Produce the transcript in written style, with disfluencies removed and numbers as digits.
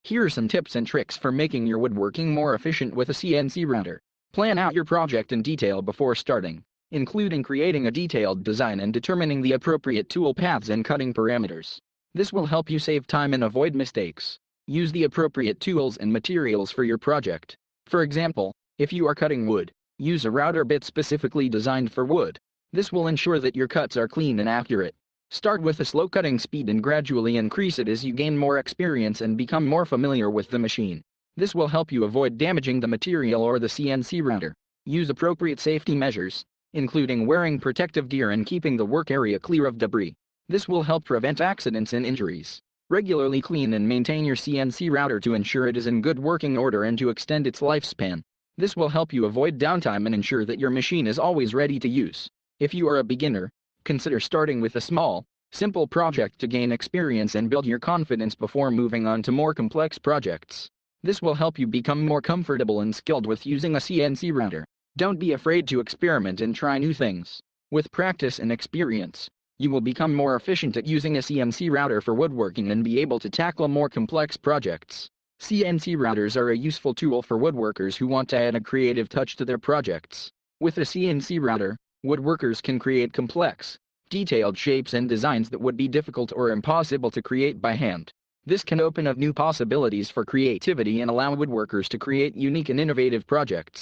Here are some tips and tricks for making your woodworking more efficient with a CNC router. Plan out your project in detail before starting, including creating a detailed design and determining the appropriate tool paths and cutting parameters. This will help you save time and avoid mistakes. Use the appropriate tools and materials for your project. For example, if you are cutting wood, use a router bit specifically designed for wood. This will ensure that your cuts are clean and accurate. Start with a slow cutting speed and gradually increase it as you gain more experience and become more familiar with the machine. This will help you avoid damaging the material or the CNC router. Use appropriate safety measures, including wearing protective gear and keeping the work area clear of debris. This will help prevent accidents and injuries. Regularly clean and maintain your CNC router to ensure it is in good working order and to extend its lifespan. This will help you avoid downtime and ensure that your machine is always ready to use. If you are a beginner, consider starting with a small, simple project to gain experience and build your confidence before moving on to more complex projects. This will help you become more comfortable and skilled with using a CNC router. Don't be afraid to experiment and try new things. With practice and experience, you will become more efficient at using a CNC router for woodworking and be able to tackle more complex projects. CNC routers are a useful tool for woodworkers who want to add a creative touch to their projects. With a CNC router, woodworkers can create complex, detailed shapes and designs that would be difficult or impossible to create by hand. This can open up new possibilities for creativity and allow woodworkers to create unique and innovative projects.